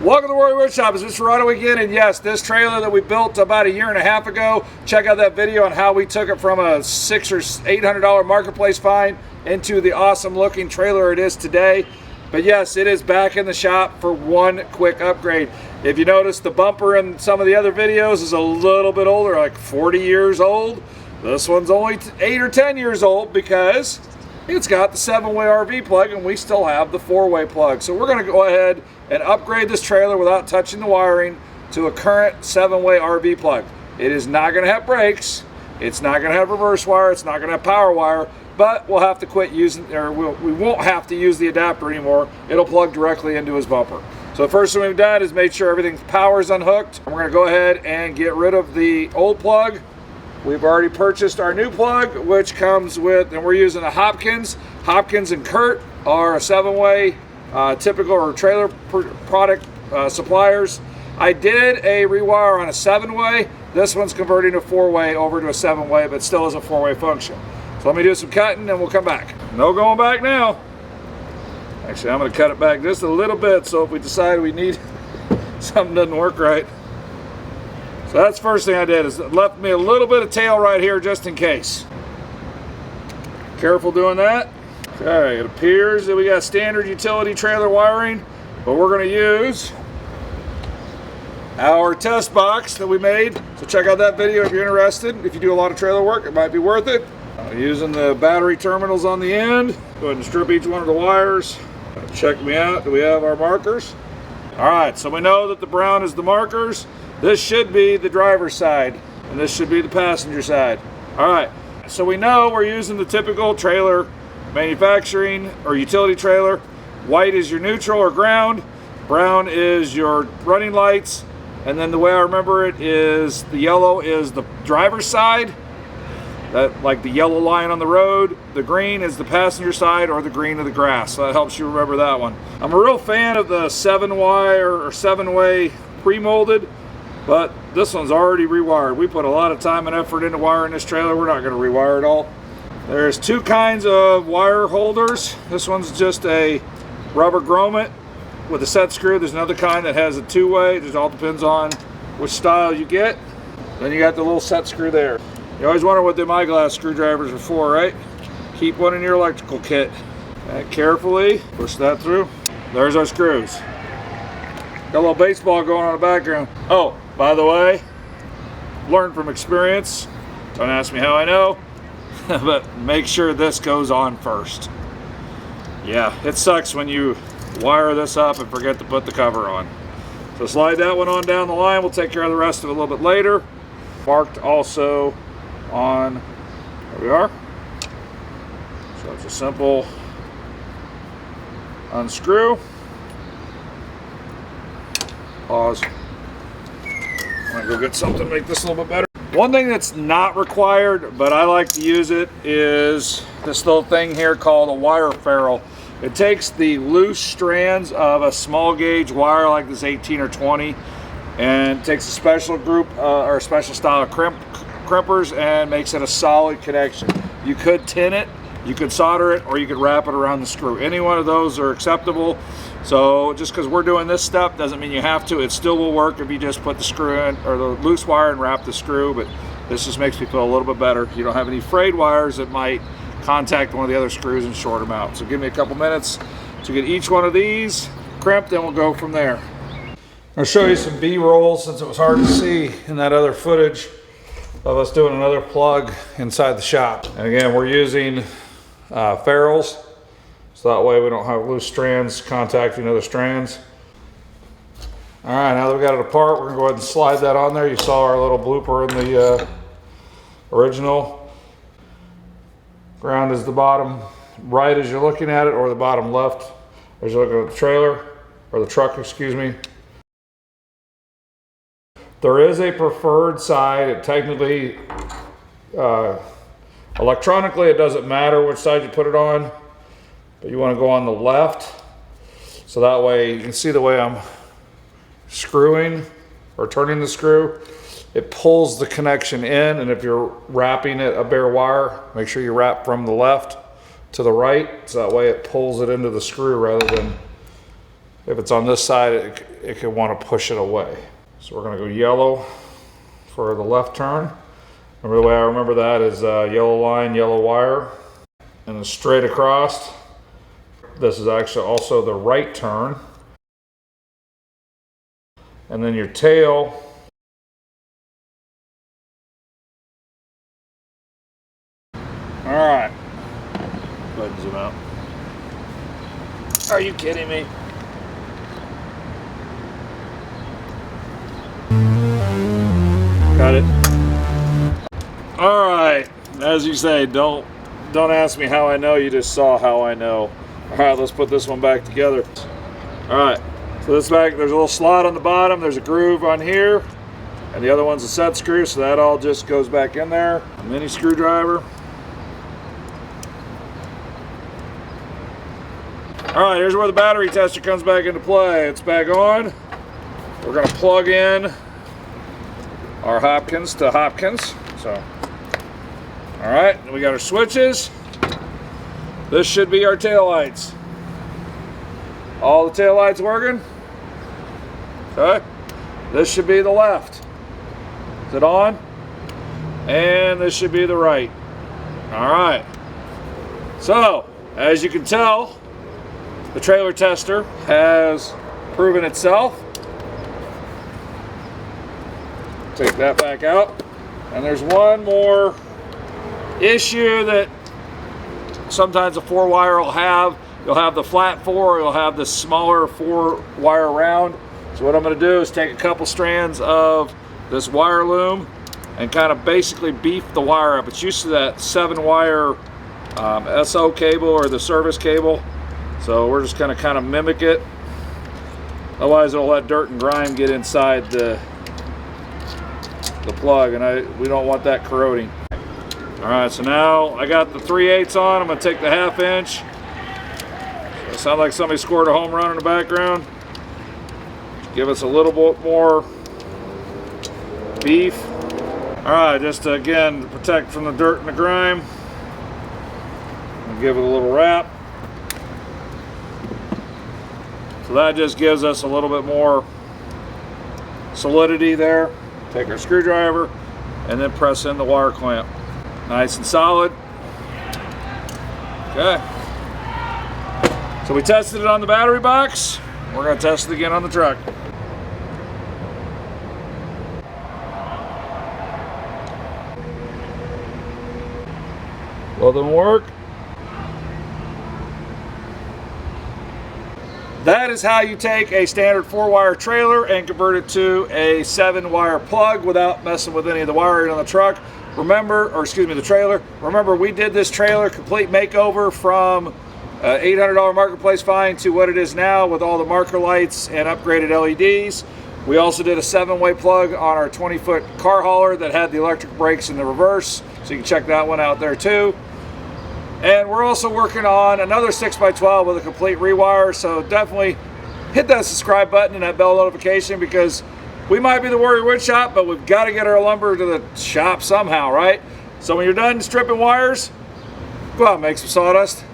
Welcome to Warrior Woodshop. It's Mr. Rado again, and yes, this trailer that we built about 1.5 years ago, check out that video on how we took it from a $600 or $800 marketplace find into the awesome looking trailer it is today. But yes, it is back in the shop for one quick upgrade. If you notice, the bumper in some of the other videos is a little bit older, like 40 years old. This one's only 8 or 10 years old because it's got the 7-way RV plug and we still have the 4-way plug. So we're going to go ahead and upgrade this trailer without touching the wiring to a current 7-way RV plug. It is not going to have brakes, it's not going to have reverse wire, it's not going to have power wire, but we'll have to quit using, or we won't have to use the adapter anymore. It'll plug directly into his bumper. So the first thing we've done is made sure everything's power's unhooked. We're going to go ahead and get rid of the old plug. We've already purchased our new plug, which comes with, and we're using a Hopkins. Hopkins and Kurt are a 7-way typical or trailer product suppliers. I did a rewire on a 7-way. This one's converting a 4-way over to a 7-way, but still has a 4-way function. So let me do some cutting and we'll come back. No going back now. Actually, I'm going to cut it back just a little bit, so if we decide we need something doesn't work right. So that's the first thing I did, is it left me a little bit of tail right here just in case. Careful doing that. Okay, it appears that we got standard utility trailer wiring, but we're going to use our test box that we made. So check out that video if you're interested. If you do a lot of trailer work, it might be worth it. Using the battery terminals on the end. Go ahead and strip each one of the wires. Check me out. Do we have our markers? All right, so we know that the brown is the markers. This should be the driver's side, and this should be the passenger side. All right, so we know we're using the typical trailer manufacturing or utility trailer. White is your neutral or ground. Brown is your running lights. And then the way I remember it is the yellow is the driver's side. That, like the yellow line on the road. The green is the passenger side, or the green of the grass. So that helps you remember that one. I'm a real fan of the 7-wire or 7-way pre-molded, but this one's already rewired. We put a lot of time and effort into wiring this trailer. We're not going to rewire it all. There's two kinds of wire holders. This one's just a rubber grommet with a set screw. There's another kind that has a 2-way. It just all depends on which style you get. Then you got the little set screw there. You always wonder what them eyeglass screwdrivers are for, right? Keep one in your electrical kit. And carefully push that through. There's our screws. Got a little baseball going on in the background. Oh, by the way, learned from experience. Don't ask me how I know, but make sure this goes on first. Yeah, it sucks when you wire this up and forget to put the cover on. So slide that one on down the line. We'll take care of the rest of it a little bit later. Marked also on, there we are. So it's a simple unscrew. Pause. I'm gonna go get something to make this a little bit better. One thing that's not required, but I like to use it, is this little thing here called a wire ferrule. It takes the loose strands of a small gauge wire like this 18 or 20 and takes a special group or a special style of crimpers and makes it a solid connection. You could tin it, you could solder it, or you could wrap it around the screw. Any one of those are acceptable. So just because we're doing this step doesn't mean you have to. It still will work if you just put the screw in, or the loose wire, and wrap the screw, but this just makes me feel a little bit better. You don't have any frayed wires that might contact one of the other screws and short them out. So give me a couple minutes to get each one of these crimped, and we'll go from there. I'll show you some B-roll since it was hard to see in that other footage of us doing another plug inside the shop. And again, we're using ferrules, so that way we don't have loose strands contacting other strands. All right, now that we got it apart, we're gonna go ahead and slide that on there. You saw our little blooper in the original. Ground is the bottom right as you're looking at it, or the bottom left as you're looking at the trailer, or the truck, excuse me. There is a preferred side. It technically, electronically, it doesn't matter which side you put it on, but you want to go on the left. So that way you can see the way I'm screwing or turning the screw. It pulls the connection in, and if you're wrapping it a bare wire, make sure you wrap from the left to the right, so that way it pulls it into the screw rather than If it's on this side, it could want to push it away. So we're going to go yellow for the left turn. Remember, the way I remember that is yellow line, yellow wire, and then straight across. This is actually also the right turn. And then your tail. All right. Go ahead and zoom out. Are you kidding me? Got it. All right. As you say, don't ask me how I know. You just saw how I know. All right, let's put this one back together. All right. So this back, there's a little slot on the bottom. There's a groove on here, and the other one's a set screw. So that all just goes back in there. A mini screwdriver. All right, here's where the battery tester comes back into play. It's back on. We're gonna plug in our Hopkins to Hopkins. So, all right, we got our switches. This should be our taillights. All the taillights working? Okay. This should be the left. Is it on? And this should be the right. All right. So, as you can tell, the trailer tester has proven itself. Take that back out. And there's one more issue that sometimes a 4-wire will have. You'll have the flat 4, or you'll have the smaller 4-wire round. So what I'm going to do is take a couple strands of this wire loom and kind of basically beef the wire up. It's used to that 7-wire SO cable or the service cable. So we're just going to kind of mimic it. Otherwise it'll let dirt and grime get inside the plug, and we don't want that corroding. All right, so now I got the 3/8 on. I'm going to take the 1/2 inch. It sounds like somebody scored a home run in the background. Give us a little bit more beef. All right, just to, again, protect from the dirt and the grime. And give it a little wrap. So that just gives us a little bit more solidity there. Take our screwdriver and then press in the wire clamp. Nice and solid. Okay. So we tested it on the battery box. We're going to test it again on the truck. Well, didn't work. That is how you take a standard 4-wire trailer and convert it to a 7-wire plug without messing with any of the wiring on the truck. Remember, or excuse me, the trailer. Remember, we did this trailer complete makeover from $800 marketplace find to what it is now with all the marker lights and upgraded LEDs. We also did a 7-way plug on our 20-foot car hauler that had the electric brakes in the reverse, so you can check that one out there too. And we're also working on another 6x12 with a complete rewire, so definitely hit that subscribe button and that bell notification, because we might be the Warrior Wood Shop, but we've got to get our lumber to the shop somehow, right? So when you're done stripping wires, go out and make some sawdust.